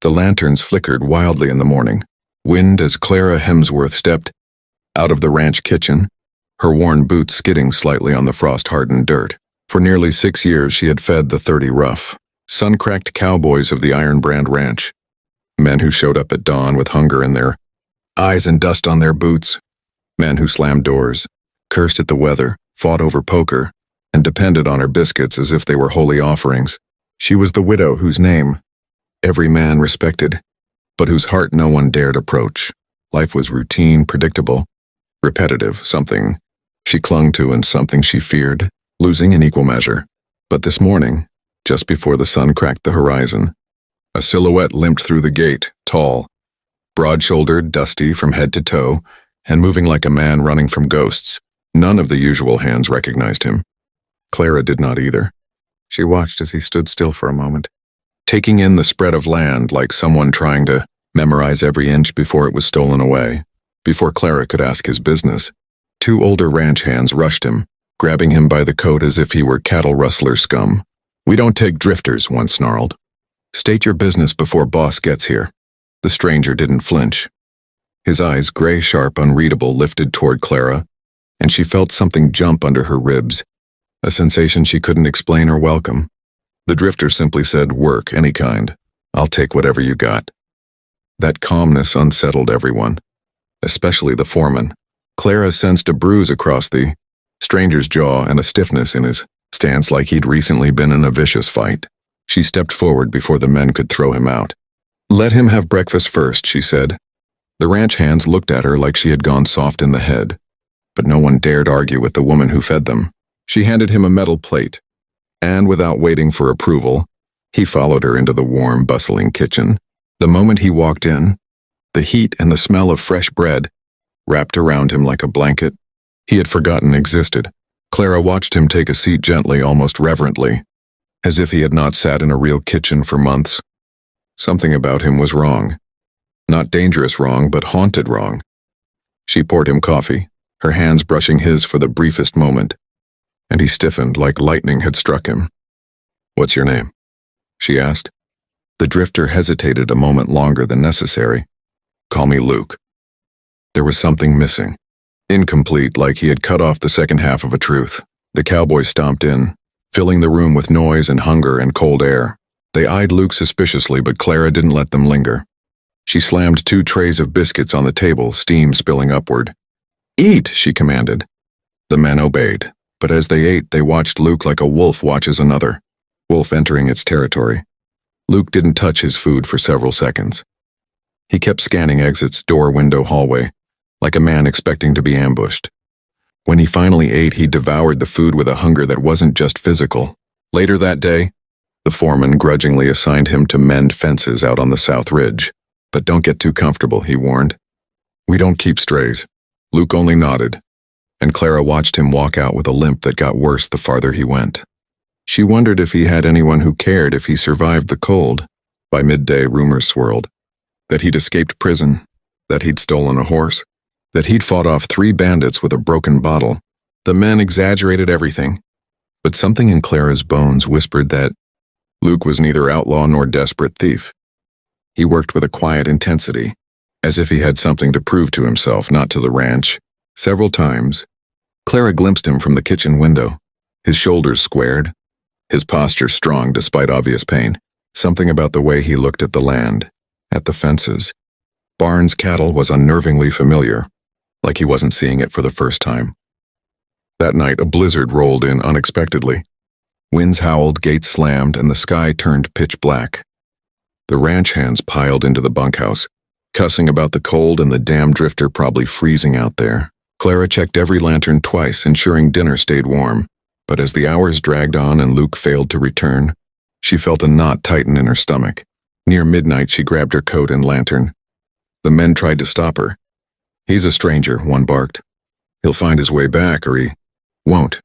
The lanterns flickered wildly in the morning, wind as Clara Hemsworth stepped out of the ranch kitchen, her worn boots skidding slightly on the frost-hardened dirt. For nearly 6 years she had fed the 30 rough, sun-cracked cowboys of the Iron Brand Ranch, men who showed up at dawn with hunger in their eyes and dust on their boots, men who slammed doors, cursed at the weather, fought over poker, and depended on her biscuits as if they were holy offerings. She was the widow whose name every man respected, but whose heart no one dared approach. Life was routine, predictable, repetitive, something she clung to and something she feared, losing in equal measure. But this morning, just before the sun cracked the horizon, a silhouette limped through the gate, tall, broad-shouldered, dusty from head to toe, and moving like a man running from ghosts. None of the usual hands recognized him. Clara did not either. She watched as he stood still for a moment, taking in the spread of land like someone trying to memorize every inch before it was stolen away. Before Clara could ask his business, 2 older ranch hands rushed him, grabbing him by the coat as if he were cattle rustler scum. "We don't take drifters," one snarled. "State your business before boss gets here." The stranger didn't flinch. His eyes, gray, sharp, unreadable, lifted toward Clara, and she felt something jump under her ribs, a sensation she couldn't explain or welcome. The drifter simply said, "Work, any kind. I'll take whatever you got." That calmness unsettled everyone, especially the foreman. Clara sensed a bruise across the stranger's jaw and a stiffness in his stance like he'd recently been in a vicious fight. She stepped forward before the men could throw him out. "Let him have breakfast first," she said. The ranch hands looked at her like she had gone soft in the head, but no one dared argue with the woman who fed them. She handed him a metal plate, and without waiting for approval, he followed her into the warm, bustling kitchen. The moment he walked in, the heat and the smell of fresh bread wrapped around him like a blanket he had forgotten existed. Clara watched him take a seat gently, almost reverently, as if he had not sat in a real kitchen for months. Something about him was wrong. Not dangerous wrong, but haunted wrong. She poured him coffee, her hands brushing his for the briefest moment, and he stiffened like lightning had struck him. "What's your name?" she asked. The drifter hesitated a moment longer than necessary. "Call me Luke." There was something missing. Incomplete, like he had cut off the second half of a truth. The cowboys stomped in, filling the room with noise and hunger and cold air. They eyed Luke suspiciously, but Clara didn't let them linger. She slammed 2 trays of biscuits on the table, steam spilling upward. "Eat," she commanded. The men obeyed, but as they ate, they watched Luke like a wolf watches another, wolf entering its territory. Luke didn't touch his food for several seconds. He kept scanning exits, door, window, hallway, like a man expecting to be ambushed. When he finally ate, he devoured the food with a hunger that wasn't just physical. Later that day, the foreman grudgingly assigned him to mend fences out on the South Ridge. "But don't get too comfortable," he warned. "We don't keep strays." Luke only nodded, and Clara watched him walk out with a limp that got worse the farther he went. She wondered if he had anyone who cared if he survived the cold. By midday, rumors swirled. That he'd escaped prison, that he'd stolen a horse, that he'd fought off 3 bandits with a broken bottle. The men exaggerated everything, but something in Clara's bones whispered that Luke was neither outlaw nor desperate thief. He worked with a quiet intensity, as if he had something to prove to himself, not to the ranch. Several times, Clara glimpsed him from the kitchen window, his shoulders squared, his posture strong despite obvious pain. Something about the way he looked at the land, at the fences, barns, cattle was unnervingly familiar, like he wasn't seeing it for the first time. That night, a blizzard rolled in unexpectedly. Winds howled, gates slammed, and the sky turned pitch black. The ranch hands piled into the bunkhouse, cussing about the cold and the damn drifter probably freezing out there. Clara checked every lantern twice, ensuring dinner stayed warm. But as the hours dragged on and Luke failed to return, she felt a knot tighten in her stomach. Near midnight, she grabbed her coat and lantern. The men tried to stop her. "He's a stranger," one barked. "He'll find his way back, or he won't."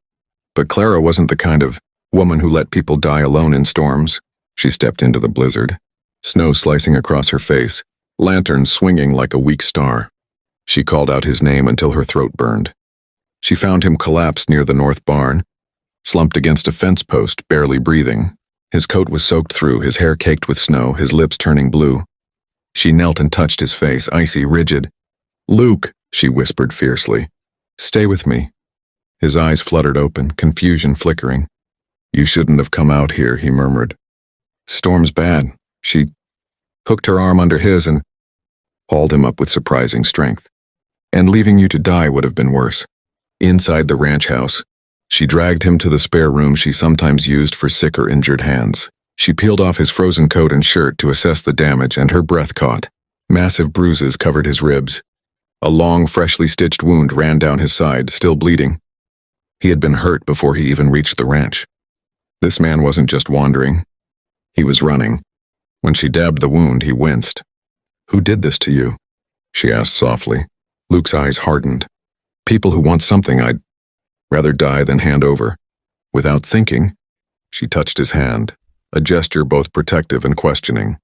But Clara wasn't the kind of woman who let people die alone in storms. She stepped into the blizzard, snow slicing across her face, lantern swinging like a weak star. She called out his name until her throat burned. She found him collapsed near the north barn, slumped against a fence post, barely breathing. His coat was soaked through, his hair caked with snow, his lips turning blue. She knelt and touched his face, icy, rigid. "Luke," she whispered fiercely. "Stay with me." His eyes fluttered open, confusion flickering. "You shouldn't have come out here," he murmured. "Storm's bad." She hooked her arm under his and hauled him up with surprising strength. "And leaving you to die would have been worse." Inside the ranch house, she dragged him to the spare room she sometimes used for sick or injured hands. She peeled off his frozen coat and shirt to assess the damage, and her breath caught. Massive bruises covered his ribs. A long, freshly stitched wound ran down his side, still bleeding. He had been hurt before he even reached the ranch. This man wasn't just wandering. He was running. When she dabbed the wound, he winced. "Who did this to you?" she asked softly. Luke's eyes hardened. "People who want something I'd rather die than hand over." Without thinking, she touched his hand, a gesture both protective and questioning.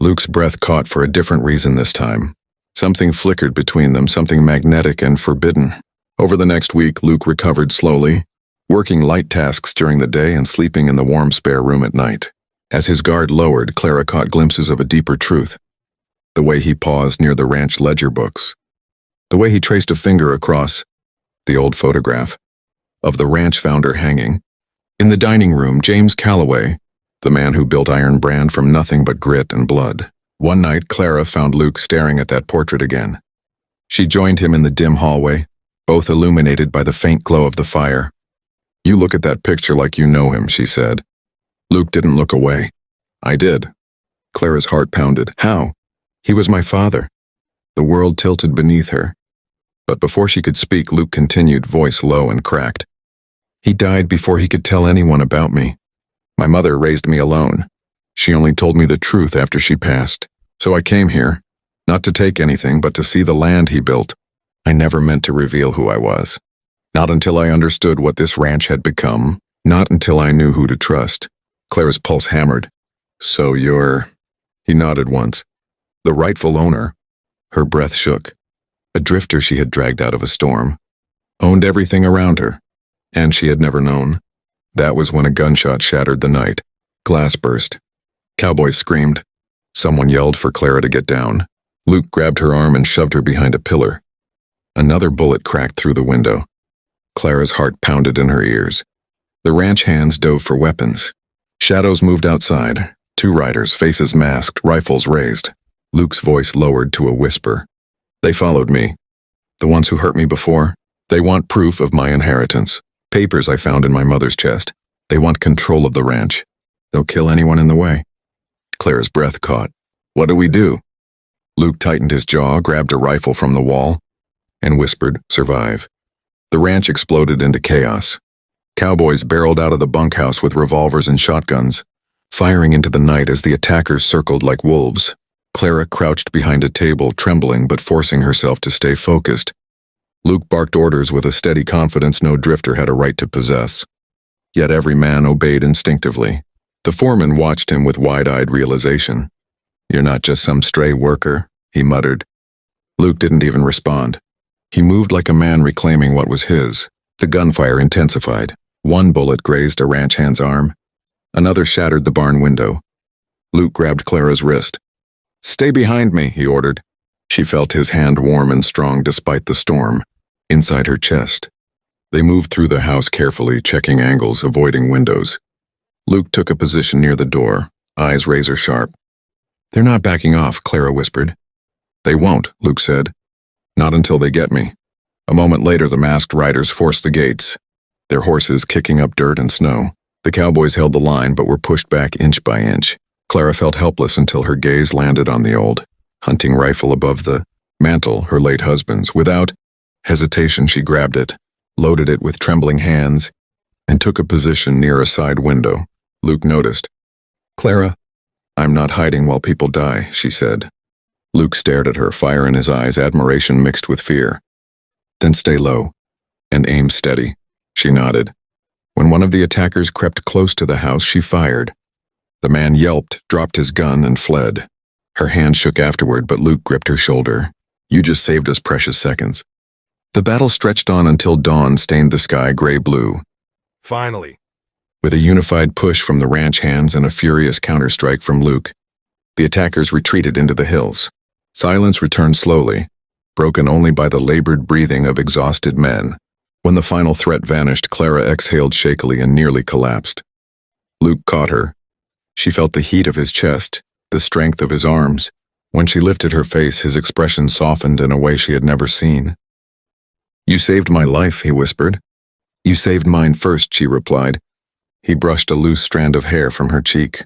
Luke's breath caught for a different reason this time. Something flickered between them, something magnetic and forbidden. Over the next week, Luke recovered slowly, working light tasks during the day and sleeping in the warm spare room at night. As his guard lowered, Clara caught glimpses of a deeper truth. The way he paused near the ranch ledger books. The way he traced a finger across the old photograph of the ranch founder hanging. In the dining room, James Calloway, the man who built Iron Brand from nothing but grit and blood. One night, Clara found Luke staring at that portrait again. She joined him in the dim hallway, both illuminated by the faint glow of the fire. "You look at that picture like you know him," she said. Luke didn't look away. "I did." Clara's heart pounded. "How?" "He was my father." The world tilted beneath her. But before she could speak, Luke continued, voice low and cracked. "He died before he could tell anyone about me. My mother raised me alone. She only told me the truth after she passed. So I came here, not to take anything, but to see the land he built. I never meant to reveal who I was. Not until I understood what this ranch had become, not until I knew who to trust." Clara's pulse hammered. "So you're—" He nodded once. "The rightful owner." Her breath shook. A drifter she had dragged out of a storm. Owned everything around her. And she had never known. That was when a gunshot shattered the night. Glass burst. Cowboy screamed. Someone yelled for Clara to get down. Luke grabbed her arm and shoved her behind a pillar. Another bullet cracked through the window. Clara's heart pounded in her ears. The ranch hands dove for weapons. Shadows moved outside. 2 riders, faces masked, rifles raised. Luke's voice lowered to a whisper. "They followed me. The ones who hurt me before. They want proof of my inheritance. Papers I found in my mother's chest. They want control of the ranch. They'll kill anyone in the way." Clara's breath caught. "What do we do?" Luke tightened his jaw, grabbed a rifle from the wall, and whispered, "Survive." The ranch exploded into chaos. Cowboys barreled out of the bunkhouse with revolvers and shotguns, firing into the night as the attackers circled like wolves. Clara crouched behind a table, trembling but forcing herself to stay focused. Luke barked orders with a steady confidence no drifter had a right to possess. Yet every man obeyed instinctively. The foreman watched him with wide-eyed realization. "You're not just some stray worker," he muttered. Luke didn't even respond. He moved like a man reclaiming what was his. The gunfire intensified. One bullet grazed a ranch hand's arm. Another shattered the barn window. Luke grabbed Clara's wrist. "Stay behind me," he ordered. She felt his hand warm and strong despite the storm, inside her chest. They moved through the house carefully, checking angles, avoiding windows. Luke took a position near the door, eyes razor sharp. "They're not backing off," Clara whispered. "They won't," Luke said. "Not until they get me." A moment later, the masked riders forced the gates, their horses kicking up dirt and snow. The Cowboys held the line but were pushed back inch by inch. Clara felt helpless until her gaze landed on the old hunting rifle above the mantel, her late husband's. Without hesitation, she grabbed it, loaded it with trembling hands, and took a position near a side window. Luke noticed. "Clara, I'm not hiding while people die," she said. Luke stared at her, fire in his eyes, admiration mixed with fear. "Then stay low, and aim steady." She nodded. When one of the attackers crept close to the house, she fired. The man yelped, dropped his gun, and fled. Her hand shook afterward, but Luke gripped her shoulder. "You just saved us precious seconds." The battle stretched on until dawn stained the sky gray-blue. Finally. With a unified push from the ranch hands and a furious counterstrike from Luke, the attackers retreated into the hills. Silence returned slowly, broken only by the labored breathing of exhausted men. When the final threat vanished, Clara exhaled shakily and nearly collapsed. Luke caught her. She felt the heat of his chest, the strength of his arms. When she lifted her face, his expression softened in a way she had never seen. "You saved my life," he whispered. "You saved mine first," she replied. He brushed a loose strand of hair from her cheek,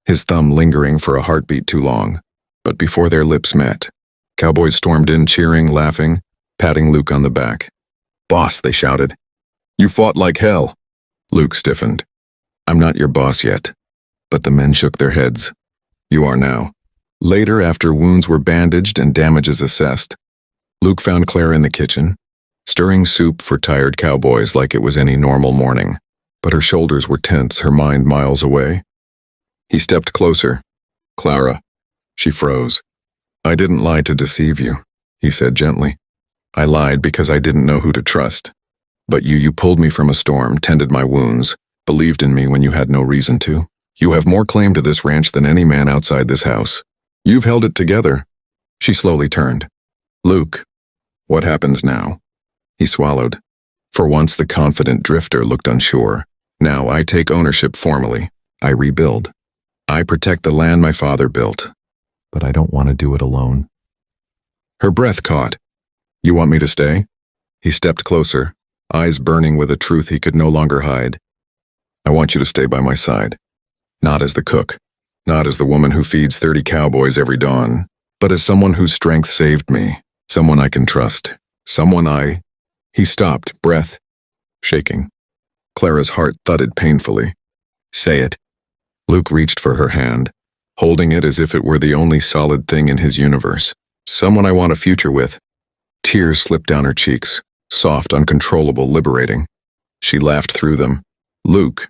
his thumb lingering for a heartbeat too long. But before their lips met, Cowboys stormed in, cheering, laughing, patting Luke on the back. "Boss," they shouted. "You fought like hell." Luke stiffened. "I'm not your boss yet." But the men shook their heads. "You are now." Later, after wounds were bandaged and damages assessed, Luke found Clara in the kitchen, stirring soup for tired cowboys like it was any normal morning. But her shoulders were tense, her mind miles away. He stepped closer. "Clara." She froze. "I didn't lie to deceive you," he said gently. "I lied because I didn't know who to trust. But you pulled me from a storm, tended my wounds, believed in me when you had no reason to. You have more claim to this ranch than any man outside this house. You've held it together." She slowly turned. "Luke, what happens now?" He swallowed. For once, the confident drifter looked unsure. "Now I take ownership formally. I rebuild. I protect the land my father built. But I don't want to do it alone." Her breath caught. "You want me to stay?" He stepped closer, eyes burning with a truth he could no longer hide. "I want you to stay by my side. Not as the cook, not as the woman who feeds 30 cowboys every dawn, but as someone whose strength saved me, someone I can trust, someone I—" He stopped, breath shaking. Clara's heart thudded painfully. "Say it." Luke reached for her hand, holding it as if it were the only solid thing in his universe. "Someone I want a future with." Tears slipped down her cheeks, soft, uncontrollable, liberating. She laughed through them. "Luke,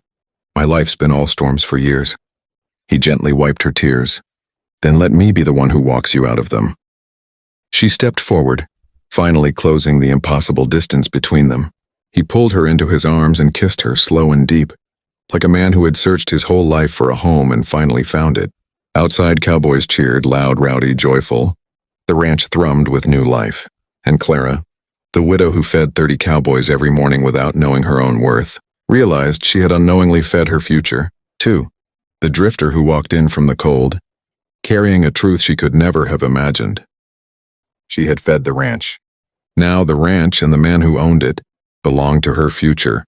my life's been all storms for years." He gently wiped her tears. "Then let me be the one who walks you out of them." She stepped forward, finally closing the impossible distance between them. He pulled her into his arms and kissed her, slow and deep, like a man who had searched his whole life for a home and finally found it. Outside, cowboys cheered, loud, rowdy, joyful. The ranch thrummed with new life. And Clara, the widow who fed 30 cowboys every morning without knowing her own worth, realized she had unknowingly fed her future, too. The drifter who walked in from the cold, carrying a truth she could never have imagined. She had fed the ranch. Now the ranch and the man who owned it belonged to her future.